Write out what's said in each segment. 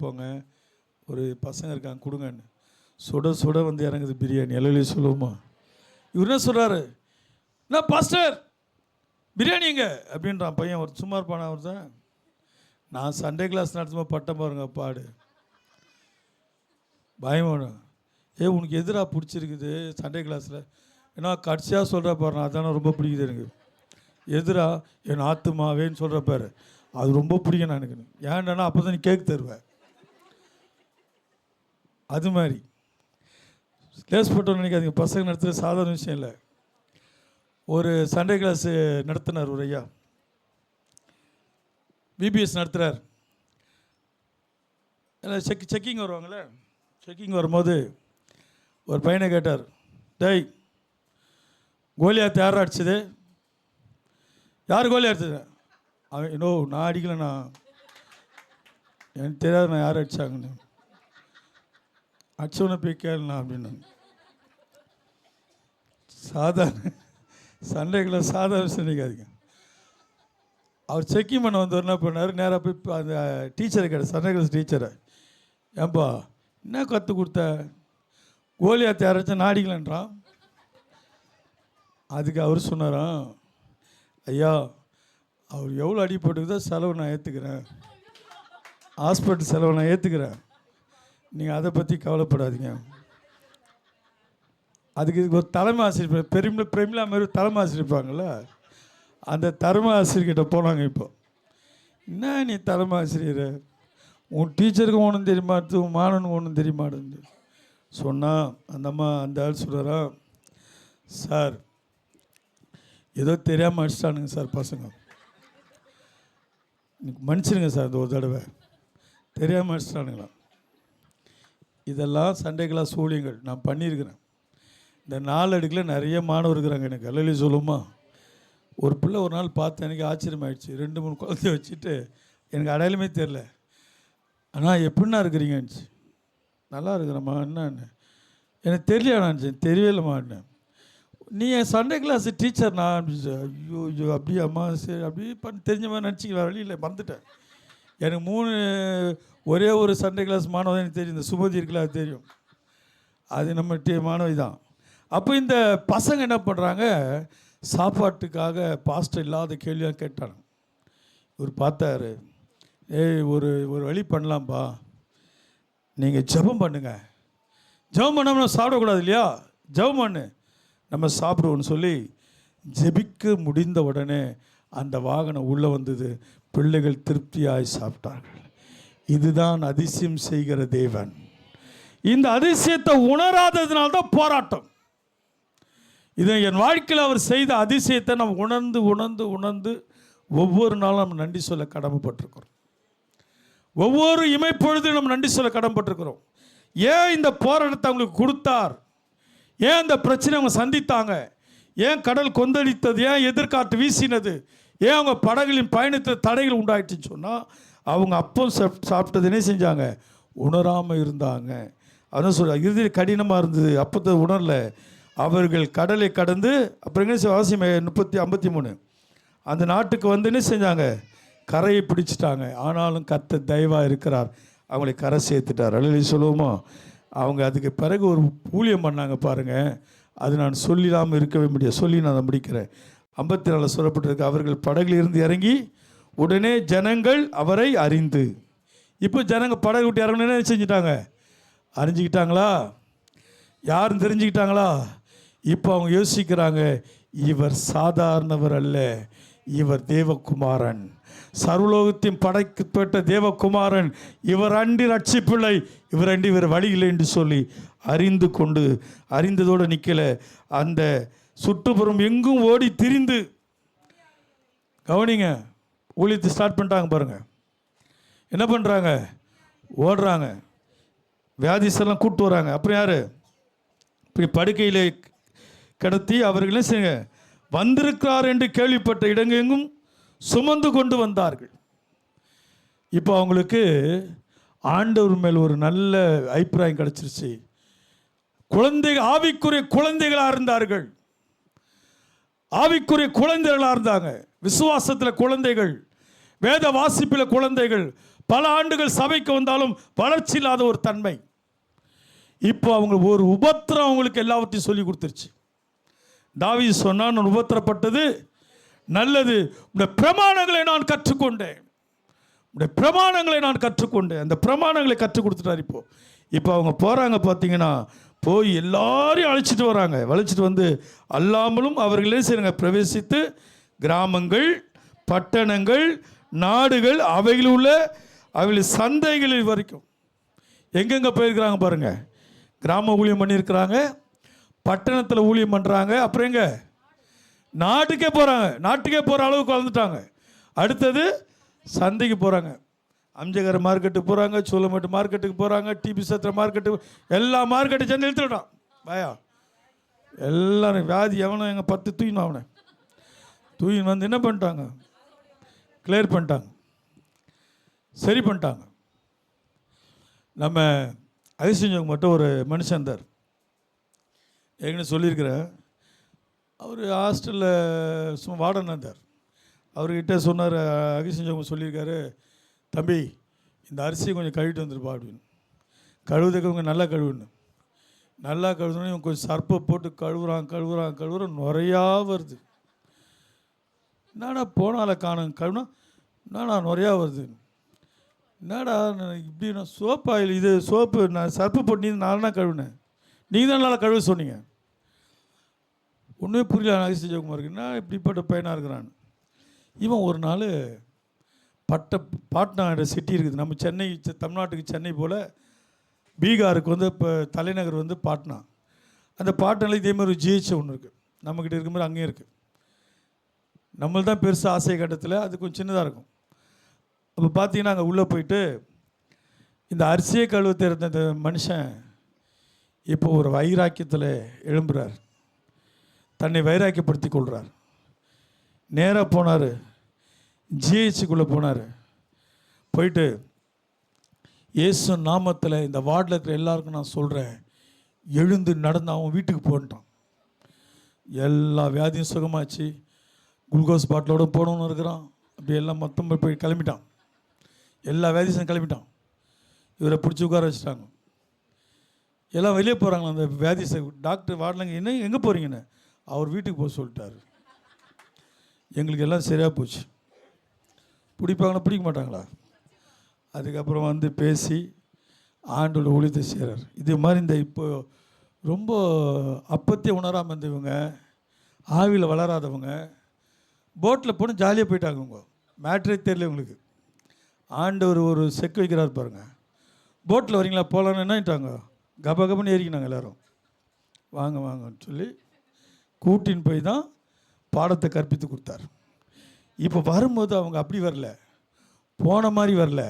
போங்க, ஒரு பசங்க இருக்காங்க கொடுங்கன்னு. சுட சுட வந்து இறங்குது பிரியாணி. எல்லாம் சொல்லுவோமா? இவர் என்ன சொல்கிறாரு, என்ன பாஸ்டர் பிரியாணிங்க அப்படின்றான் பையன். ஒரு சும்மா இருப்பானா அவர் தான். நான் சண்டே கிளாஸ் நடத்தும்போது பட்டம் பாருங்க பாடு பயமாடும். உனக்கு எதிராக பிடிச்சிருக்குது சண்டே கிளாஸில், ஏன்னா கடைசியாக சொல்கிற பாரு, அதானே ரொம்ப பிடிக்குது எனக்கு. எதிராக என் ஆத்துமாவேன்னு சொல்கிற பாரு, அது ரொம்ப பிடிக்கும் நான் எனக்கு. ஏன்டானா அப்போ தான் நீ கேக் தருவேன். அது மாதிரி கிளாஸ் போட்டோன்னு நினைக்காதீங்க. பசங்க நடத்துகிற சாதாரண விஷயம் இல்லை. ஒரு சண்டே கிளாஸ் நடத்தினார் ஒரு ஐயா, பிபிஎஸ் நடத்துகிறார். எல்லாம் செக்கிங் வருவாங்களே, செக்கிங் வரும்போது ஒரு பையனை கேட்டார், டேய் கோலியாத் யார் அடிச்சது? யார் கோலி அடிச்சது? அவன் இன்னோ நான் அடிக்கலண்ணா, எனக்கு தெரியாது நான் யார் அடித்தாங்கன்னு. அடிச்சவனை போய் கேளுண்ணா அப்படின்னு. சாதாரண சண்டே கிளாஸ் சாதாரண விஷயம் நினைக்காதீங்க. அவர் செக்கிங் பண்ண வந்தவர் என்ன பண்ணார், நேராக போய் அந்த டீச்சரை கேட்டார், சண்டே கிளாஸ் டீச்சரை, ஏன்பா என்ன கற்றுக் கொடுத்த? கோலியாத் யாராச்சும் நாடிக்கலன்றான். அதுக்கு அவர் சொன்னாராம், ஐயா அவர் எவ்வளோ அடிப்பட்டுக்குதோ செலவு நான் ஏற்றுக்கிறேன், ஹாஸ்பிட்டல் செலவு நான் ஏற்றுக்கிறேன், நீங்கள் அதை பற்றி கவலைப்படாதீங்க. அதுக்கு இதுக்கு ஒரு தலைமை ஆசிரியர் பிரமிளா மாதிரி தலைமை ஆசிரியப்பாங்கள்ல, அந்த தலைமை ஆசிரியர்கிட்ட போனாங்க. இப்போ என்ன நீ தலைமை ஆசிரியர், உன் டீச்சருக்கு ஒன்றும் தெரியுமாட்டு, உன் மாணவனுக்கு ஒன்றும் தெரியுமாட்டு சொன்னால், அந்த அம்மா அந்த ஆள் சொல்கிறாரா, சார் ஏதோ தெரியாமல் அடிச்சிட்டானுங்க சார் பசங்க, மன்னிச்சிடுங்க சார், இந்த ஒரு தடவை தெரியாமல் அடிச்சிட்டானுங்களாம். இதெல்லாம் சண்டே கிளாஸ் ஊழியங்கள் நான் பண்ணியிருக்கிறேன். இந்த 4 அடுக்கில் நிறைய மாணவர் இருக்கிறாங்க எனக்கு. எல்லாம் சொல்லுமா, ஒரு பிள்ளை ஒரு நாள் பார்த்து எனக்கு ஆச்சரியமாயிடுச்சு. 2-3 குழந்தைய வச்சுட்டு எனக்கு அடையாளமே தெரில. ஆனால் எப்படின்னா இருக்கிறீங்கன்னு. நல்லா இருக்கிறேம்மா, என்னன்னு எனக்கு தெரியலையாண்ணாச்சு. தெரியவே இல்லைம்மான்னு. நீ என் சண்டே கிளாஸ் டீச்சர்ண்ணா அப்படின்னு. ஐயோ ஐயோ அப்படியே அம்மா சரி அப்படி பண்ணி தெரிஞ்ச மாதிரி நினச்சிக்கலாம். வழியில் வந்துட்டேன். எனக்கு 3 ஒரே ஒரு சண்டே கிளாஸ் மாணவன் எனக்கு தெரியும், இந்த சுமதி இருக்குல்ல அது தெரியும், அது நம்ம மாணவி தான். அப்போ இந்த பசங்க என்ன பண்ணுறாங்க, சாப்பாட்டுக்காக பாஸ்டர் இல்லாத கேள்வியாக கேட்டாங்க. இவர் பார்த்தாரு, ஒரு வழி பண்ணலாம்ப்பா, நீங்கள் ஜெபம் பண்ணுங்க, ஜெபம் பண்ணாமல் நம்ம சாப்பிடக்கூடாது இல்லையா, ஜெபம் பண்ணு நம்ம சாப்பிடுவோன்னு சொல்லி ஜெபிக்க முடிந்த உடனே அந்த வாகனம் உள்ளே வந்தது. பிள்ளைகள் திருப்தியாய் சாப்பிட்டார்கள். இதுதான் அதிசயம் செய்கிற தேவன். இந்த அதிசயத்தை உணராததுனால்தான் போராட்டம். இதை என் வாழ்க்கையில் அவர் செய்த அதிசயத்தை நம்ம உணர்ந்து உணர்ந்து உணர்ந்து ஒவ்வொரு நாளும் நம்ம நன்றி சொல்ல கடமைப்பட்டிருக்கிறோம். ஒவ்வொரு இமைப்பொழுதும் நம்ம நன்றி சொல்ல கடமைப்பட்டிருக்கிறோம். ஏன் இந்த போராட்டத்தை அவங்களுக்கு கொடுத்தார், ஏன் இந்த பிரச்சனை அவங்க சந்தித்தாங்க, ஏன் கடல் கொந்தளித்தது, ஏன் எதிர்காற்று வீசினது, ஏன் அவங்க படகுகளின் பயணத்தில் தடைகள் உண்டாயிடுச்சுன்னு சொன்னால், அவங்க அப்போ சாப்பிட்டதுனே செஞ்சாங்க, உணராமல் இருந்தாங்க. அதான் சொல்ல இறுதி கடினமாக இருந்தது, அப்போ உணரல. அவர்கள் கடலை கடந்து அப்புறம் என்ன அவசியம் 53 அந்த நாட்டுக்கு வந்து என்ன செஞ்சாங்க, கரையை பிடிச்சிட்டாங்க. ஆனாலும் கர்த்தர் தயவாக இருக்கிறார், அவங்களை கரை சேர்த்துட்டார். அல்லேலூயா சொல்லுவோமா? அவங்க அதுக்கு பிறகு ஒரு ஊழியம் பண்ணாங்க பாருங்கள், அது நான் சொல்லாமல் இருக்கவே முடியாது, சொல்லி நான் அதை முடிக்கிறேன். 54 சொல்லப்பட்டிருக்கு, அவர்கள் படகில் இருந்து இறங்கி உடனே ஜனங்கள் அவரை அறிந்து. இப்போ ஜனங்கள் படகு விட்டு இறங்கணுன்னு என்ன செஞ்சிட்டாங்க, அறிஞ்சிக்கிட்டாங்களா, யாரும் தெரிஞ்சுக்கிட்டாங்களா? இப்போ அவங்க யோசிக்கிறாங்க, இவர் சாதாரணவர் அல்ல, இவர் தேவகுமாரன், சர்வலோகத்தின் படைக்கப்பட்ட தேவகுமாரன், இவர் அண்டி ரட்சிப்பிள்ளை, இவர் அண்டி இவர் வழியில்லை என்று சொல்லி அறிந்து கொண்டு, அறிந்ததோடு நிற்கல, அந்த சுற்றுப்புறம் எங்கும் ஓடி திரிந்து, கவனிங்க, ஊழியத்தை ஸ்டார்ட் பண்ணிட்டாங்க பாருங்கள். என்ன பண்ணுறாங்க, ஓடுறாங்க, வியாதிசெல்லாம் கூப்பிட்டு வராங்க. அப்புறம் யார், இப்படி படுக்கையில் கிடத்தி அவர்களே செய்யுங்க வந்திருக்கிறார் என்று கேள்விப்பட்ட இடங்கெங்கும் சுமந்து கொண்டு வந்தார்கள். இப்போ அவங்களுக்கு ஆண்டவர் மேல் ஒரு நல்ல அபிப்பிராயம் கிடச்சிருச்சு. குழந்தைகள், ஆவிக்குரிய குழந்தைகளாக இருந்தார்கள், ஆவிக்குரிய குழந்தைகளாக இருந்தாங்க. விசுவாசத்தில் குழந்தைகள், வேத வாசிப்பில் குழந்தைகள், பல ஆண்டுகள் சபைக்கு வந்தாலும் வளர்ச்சி இல்லாத ஒரு தன்மை. இப்போ அவங்க ஒரு உபத்திரம் அவங்களுக்கு எல்லாவற்றையும் சொல்லி கொடுத்துருச்சு. தாவீது சொன்னான், நான் உபத்திரப்பட்டது நல்லது, உடைய பிரமாணங்களை நான் கற்றுக்கொண்டேன், உடைய பிரமாணங்களை நான் கற்றுக்கொண்டேன். அந்த பிரமாணங்களை கற்றுக் கொடுத்துட்டார். இப்போ அவங்க போகிறாங்க பார்த்தீங்கன்னா, போய் எல்லாரையும் அழைச்சிட்டு வராங்க. அழைச்சிட்டு வந்து அல்லாமலும் அவர்களே செய்கிறாங்க, பிரவேசித்து கிராமங்கள், பட்டணங்கள், நாடுகள், அவைகளில் உள்ள அவைகளின் சந்தைகளில் வரைக்கும் எங்கெங்கே போயிருக்கிறாங்க பாருங்கள். கிராம ஊழியம் பண்ணியிருக்கிறாங்க, பட்டணத்தில் ஊழியம் பண்ணுறாங்க, அப்புறம் எங்க நாட்டுக்கே போகிறாங்க. நாட்டுக்கே போகிற அளவுக்கு வளர்ந்துட்டாங்க. அடுத்தது சந்தைக்கு போகிறாங்க. அம்ஜகர மார்க்கெட்டுக்கு போகிறாங்க, சோளமேட்டு மார்க்கெட்டுக்கு போகிறாங்க, டிபி சத்திர மார்க்கெட்டுக்கு, எல்லா மார்க்கெட்டு சேர்ந்து இழுத்துட்டான் பயா. எல்லாரும் வியாதி எவனும் எங்கள் 10 தூயினும் அவனை தூயின் வந்து என்ன பண்ணிட்டாங்க, கிளியர் பண்ணிட்டாங்க, சரி பண்ணிட்டாங்க. நம்ம அதிசயம் மட்டும் ஒரு மனுஷன் இருந்தார், ஏற்கனவே சொல்லியிருக்கிறேன். அவர் ஹாஸ்டலில் சும்மா வார்டன் இருந்தார். அவர்கிட்ட சொன்னார், அகிசஞ்சவங்க சொல்லியிருக்காரு, தம்பி இந்த அரிசியை கொஞ்சம் கழுவிட்டு வந்துருப்பா அப்படின்னு. கழுவுறதுக்கு அவங்க நல்லா கழுவுன்னு, நல்லா கழுவுனோன்னு இவங்க கொஞ்சம் சர்ப்பை போட்டு கழுவுறான் நுறையா வருது. என்னடா போனால காணும் கழுவுனா, என்னடா நுறையா வருது, என்னடா இப்படி, நான் சோப்பு ஆயில், இது சோப்பு நான் சர்ப்பு போட்டு நீ நானா கழுவுனேன், நீங்கள் தான் நல்லா கழுவ சொன்னீங்க. ஒன்றுமே புரியல அகிசி ஜெயக்குமாருக்கு, என்ன இப்படிப்பட்ட பையனாக இருக்கிறான்னு. இவன் ஒரு நாள் பாட்னா சிட்டி இருக்குது, நம்ம சென்னை, தமிழ்நாட்டுக்கு சென்னை போல் பீகாருக்கு வந்து இப்போ தலைநகர் வந்து பாட்னா. அந்த பாட்னாவில் இதே மாதிரி ஒரு ஜிஹெச் ஒன்று இருக்குது, நம்மக்கிட்ட இருக்க மாதிரி அங்கேயும் இருக்குது. நம்மள் தான் பெருசு ஆசை கட்டத்தில், அது கொஞ்சம் சின்னதாக இருக்கும். அப்போ பார்த்தீங்கன்னா அங்கே உள்ளே போயிட்டு இந்த அரிசியை கழுவ தெரிந்த இந்த மனுஷன் இப்போ ஒரு வைராக்கியத்தில் எழும்புறார், தன்னை வைராக்கியப்படுத்தி கொள்கிறார். நேராக போனார், ஜிஹெச்சுக்குள்ளே போனார். போயிட்டு இயேசு நாமத்தில் இந்த வார்டில் இருக்கிற எல்லாருக்கும் நான் சொல்கிறேன், எழுந்து நடந்து அவன் வீட்டுக்கு போன்ட்டான். எல்லா வியாதியும் சுகமாச்சு. குளுக்கோஸ் பாட்டிலோடு போனவனு இருக்கிறான். அப்படி எல்லாம் மொத்தம் போய் கிளம்பிட்டான். எல்லா வியாதியும் கிளம்பிட்டான். இவரை பிடிச்சி உட்கார வச்சுட்டாங்க. எல்லாம் வெளியே போகிறாங்களா அந்த வியாதி. டாக்டர் வார்டில் என்ன எங்கே போகிறீங்கன்னு, அவர் வீட்டுக்கு போக சொல்லிட்டார். எங்களுக்கு எல்லாம் சரியாக போச்சு. பிடிப்பாங்களா பிடிக்க மாட்டாங்களா? அதுக்கப்புறம் வந்து பேசி ஆண்டோட ஊழியத்தை செய்கிறார். இது மாதிரி இந்த இப்போ ரொம்ப அப்பத்திய உணராமல் இருந்தவங்க, ஆவியில் வளராதவங்க போட்டில் போனால் ஜாலியாக போயிட்டாங்க. உங்க மேட்ரே தெரியல உங்களுக்கு. ஆண்டவர் ஒரு செக் வைக்கிறார் பாருங்கள். போட்டில் வரீங்களா போகலான்னு என்னட்டாங்க, கபகபன்னு ஏறிக்கினாங்க எல்லோரும். வாங்க வாங்கன்னு சொல்லி கூட்டின்னு போய் தான் பாடத்தை கற்பித்து கொடுத்தார். இப்போ வரும்போது அவங்க அப்படி வரல, போன மாதிரி வரல,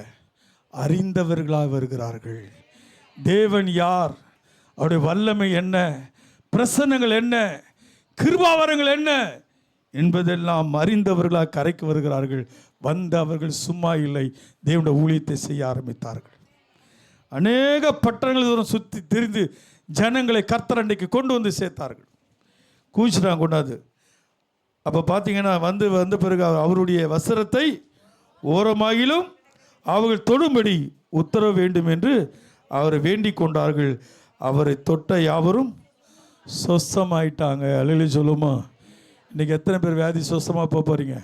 அறிந்தவர்களாக வருகிறார்கள். தேவன் யார், அவருடைய வல்லமை என்ன, பிரசன்னங்கள் என்ன, கிருபாவரங்கள் என்ன என்பதெல்லாம் அறிந்தவர்களாக கரைக்கு வருகிறார்கள். வந்த அவர்கள் சும்மா இல்லை, தேவனுடைய ஊழியத்தை செய்ய ஆரம்பித்தார்கள். அநேக பட்டணங்கள் தூரம் சுற்றி திரிந்து ஜனங்களை கர்த்தர் அன்றைக்கு கொண்டு வந்து சேர்த்தார்கள். கூச்சிட்டாங்க கொண்டாது. அப்போ பார்த்தீங்கன்னா வந்த பிறகு அவருடைய வஸ்திரத்தை ஓரமாகிலும் அவர்கள் தொடும்படி உத்தரவு வேண்டும் என்று அவரை வேண்டிக் கொண்டார்கள். அவரை தொட்ட யாவரும் சொஸ்தமாயிட்டாங்க. அல்லேலூயா சொல்லுமா? இன்றைக்கி எத்தனை பேர் வியாதி சொஸ்தமாக போகிறீங்க?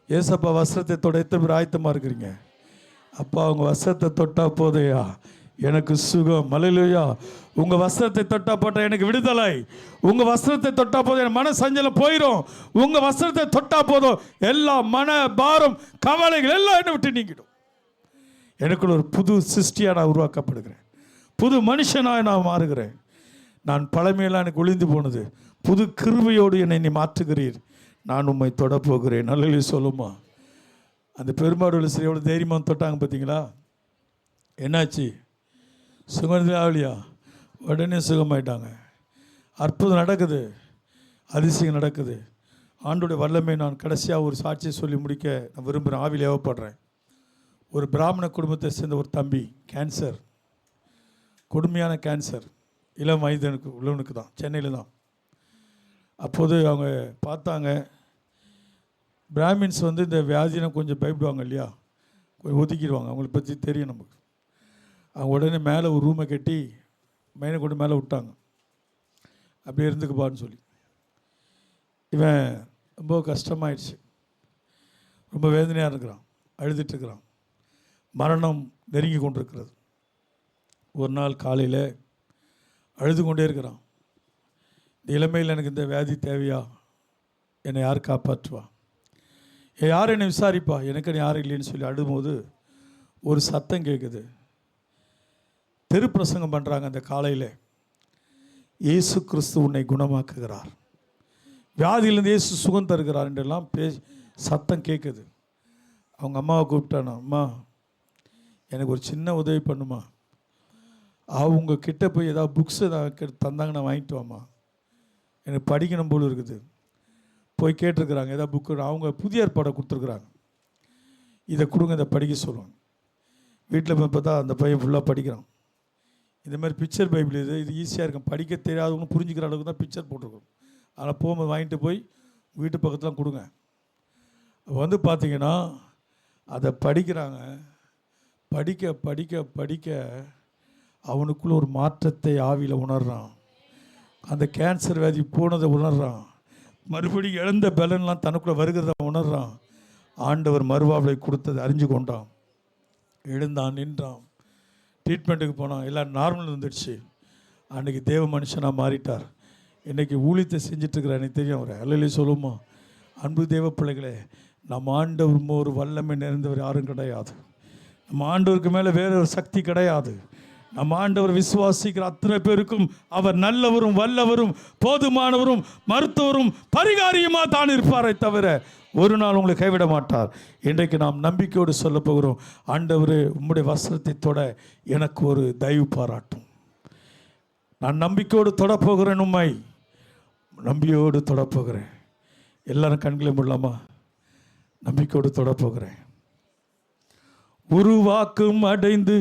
ஏசப்பா வஸ்திரத்தை தொட எத்தனை பேர் ஆயத்தமாக இருக்கிறீங்க? அப்பா அவங்க வஸ்திரத்தை தொட்டா போதையா எனக்கு சுகம். அல்லேலூயா. உங்கள் வஸ்திரத்தை தொட்டா போட்டால் எனக்கு விடுதலை. உங்கள் வஸ்திரத்தை தொட்டா போதும் என் மன சஞ்சலம் போயிடும். உங்கள் வஸ்திரத்தை தொட்டா போதும் எல்லா மன பாரம் கவலைகள் எல்லாம் என்னை விட்டு நீங்கிடும். எனக்குள்ள ஒரு புது சிருஷ்டியாக நான் உருவாக்கப்படுகிறேன். புது மனுஷனாக நான் மாறுகிறேன். நான் பழமையெல்லாம் எனக்கு ஒளிந்து போனது. புது கிருபையோடு என்னை நீ மாற்றுகிறீர். நான் உம்மை தொட போகிறேன். நல்ல சொல்லுமா? அந்த பெரும்பாடு சரி எவ்வளோ தைரியமாக தொட்டாங்க பார்த்தீங்களா? என்னாச்சு? சுகந்தே ஆகலையா? உடனே சுகமாயிட்டாங்க. அற்புதம் நடக்குது, அதிசயம் நடக்குது. ஆண்டோடைய வல்லமை நான் கடைசியாக ஒரு சாட்சியை சொல்லி முடிக்க நான் விரும்புகிறேன், ஆவியில் ஏவப்படுறேன். ஒரு பிராமண குடும்பத்தை சேர்ந்த ஒரு தம்பி, கேன்சர், கொடுமையான கேன்சர், இளம் வயதனுக்கு உள்ளவனுக்கு தான், சென்னையில் தான். அப்போது அவங்க பார்த்தாங்க, பிராமின்ஸ் வந்து இந்த வியாதினை கொஞ்சம் பயப்படுவாங்க இல்லையா? கொஞ்சம் ஒதுக்கிடுவாங்க, அவங்கள பற்றி தெரியும் நமக்கு. அவங்க உடனே மேலே ஒரு ரூமை கட்டி மைனை கொண்டு மேலே விட்டாங்க, அப்படியே இருந்துக்குப்பான்னு சொல்லி. இவன் ரொம்ப கஷ்டமாயிடுச்சு, ரொம்ப வேதனையாக இருக்கிறான், அழுதுட்டுருக்கிறான். மரணம் நெருங்கி கொண்டிருக்கிறது. ஒரு நாள் காலையில் அழுது கொண்டே இருக்கிறான். இந்த இளமையில் எனக்கு இந்த வியாதி தேவையா, என்னை யார் காப்பாற்றுவா, யார் என்னை விசாரிப்பா, எனக்கு யாரும் இல்லைன்னு சொல்லி அழும்போது ஒரு சத்தம் கேட்குது. தெரு பிரசங்கம் பண்ணுறாங்க அந்த காலையில், இயேசு கிறிஸ்து உன்னை குணமாக்குகிறார், வியாதியிலேருந்து இயேசு சுகம் தருகிறார் என்றெல்லாம் சத்தம் கேட்குது. அவங்க அம்மாவை கூப்பிட்டானா, அம்மா எனக்கு ஒரு சின்ன உதவி பண்ணுமா, அவங்க கிட்டே போய் ஏதாவது புக்ஸ் ஏதாவது தந்தாங்கன்னா வாங்கிட்டு வாம்மா, எனக்கு படிக்கணும் போல் இருக்குது. போய் கேட்டிருக்கிறாங்க ஏதாவது புக்கு, அவங்க புதிய ஏற்பாடை கொடுத்துருக்குறாங்க, இதை கொடுங்க, இதை படிக்க சொல்லுவாங்க. வீட்டில் போய் பார்த்தா அந்த பையன் ஃபுல்லாக படிக்கிறான். இந்த மாதிரி பிக்சர் பைபிள் இது ஈஸியாக இருக்கும், படிக்க தெரியாதவங்க புரிஞ்சுக்கிற அளவுக்கு தான் பிக்சர் போட்டிருக்கோம். அதில் போகும்போது வாங்கிட்டு போய் வீட்டு பக்கத்தில் கொடுங்க. வந்து பார்த்தீங்கன்னா அதை படிக்கிறாங்க. படிக்க படிக்க படிக்க அவனுக்குள்ள ஒரு மாற்றத்தை ஆவியில் உணர்றான். அந்த கேன்சர் வியாதி போனதை உணர்றான். மறுபடியும் இழந்த பலன்லாம் தனக்குள்ளே வருகிறத உணர்றான். ஆண்டவர் மறுவாழ்வை கொடுத்ததை அறிஞ்சு கொண்டான். எழுந்தான், நின்றான், ட்ரீட்மெண்ட்டுக்கு போனான், எல்லாம் நார்மல் இருந்துடுச்சு. அன்றைக்கி தேவ மனுஷனாக மாறிட்டார். இன்றைக்கி ஊழியத்தை செஞ்சிட்ருக்கிற எனக்கு தெரியும். அவர் அல்லையே சொல்லுமா, அன்பு தேவ பிள்ளைகளே, நம்ம ஆண்டவர் ஒரு வல்லமை நிறைந்தவர் யாரும் கிடையாது. நம்ம ஆண்டவருக்கு மேலே வேற ஒரு சக்தி கிடையாது. நம்ம ஆண்டவர் விசுவாசிக்கிற அத்தனை பேருக்கும் அவர் நல்லவரும் வல்லவரும் போதுமானவரும் மருத்துவரும் பரிகாரியுமா தான் இருப்பாரை தவிர ஒரு நாள் உங்களை கைவிட மாட்டார். இன்றைக்கு நாம் நம்பிக்கையோடு சொல்ல போகிறோம், ஆண்டவரே உம்முடைய வஸ்திரத்தை தொட எனக்கு ஒரு தயவு பாராட்டும். நான் நம்பிக்கையோடு தொடப்போகிறேன், உம்மை நம்பிக்கையோடு தொடப்போகிறேன். எல்லாரும் கண்களை மூடலாமா? நம்பிக்கையோடு தொடப்போகிறேன். உருவாக்கும் அடைந்து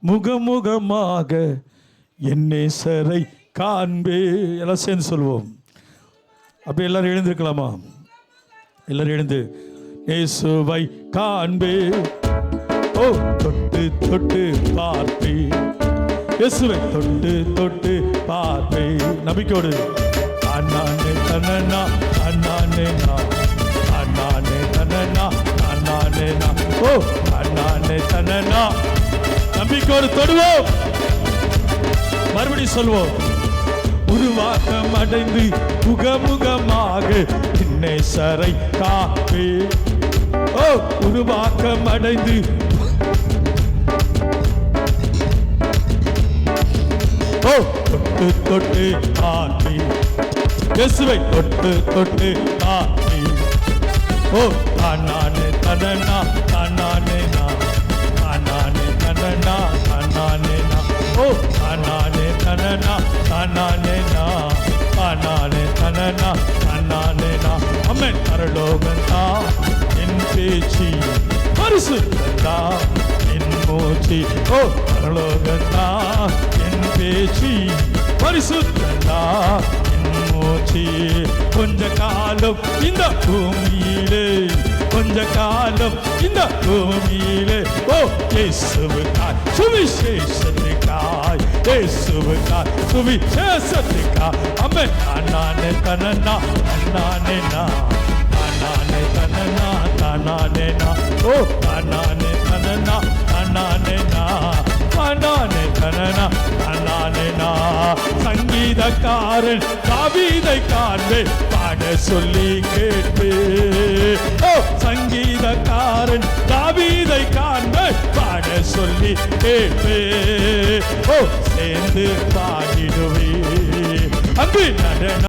முகமுகமாக என் நேசரை காண்பே. எல்லாம் சேர்ந்து சொல்வோம். அப்படி எல்லாரும் எழுந்திருக்கலாமா? எல்லாரும் எழுந்து, இயேசுவை காண்பே, ஓ தொட்டு தொட்டு பார்ப்பே, இயேசுவை தொட்டு தொட்டு பார்ப்பே. நம்பிக்கையோடு அண்ணானே தனனா அண்ணானே நா அண்ணானே தனனா அண்ணானே நா, ஓ அண்ணானே தனனா. நம்பிக்கையோடு தொடுவோம். மறுபடியும் சொல்வோம். உருவாக்கம் அடைந்து முகமுகமாக நேசரை காப்பே, ஓ உருவாக்கம் அடைந்து, ஓ தொட்டு தொட்டு காப்பே, இயேசுவை தொட்டு தொட்டு காப்பே, ஓ தானானே தனனா தானானே நா தானானே தனனா தானானே நா, ஓ தானானே தனனா தானானே நா தானானே தனனா தானானே நா. அமேன். பரலோகந்தா என் பேச்சு, பரிசுத்தந்தா என் மூச்சு, ஓ பரலோகந்தா என் பேச்சு, பரிசுத்தந்தா என் மூச்சு. கொஞ்ச காலம் இந்த பூமியிலே, கொஞ்ச காலம் இந்த பூமியிலே, ஓ இயேசுவுக்காய் சுவிசேஷத்துக்காய், இயேசுவுக்காய் சுவிசேஷத்துக்காய். அம்மே அண்ணானே தனனா அண்ணானே நா அண்ணானே தனனா தானானே நா, ஓ அண்ணானே தனனா அண்ணானே நா அண்ணானே தனனா அண்ணானே நா. சங்கீதக்காரன் தாவீதை காண்பே, பாட சொல்லி கேட்பே, ஓ சங்கீதக்காரன் தாவீதை காண்பே, பாட சொல்லி கேட்பே, ஓ சேர்ந்து பாடிடுவே. அங்கு நடன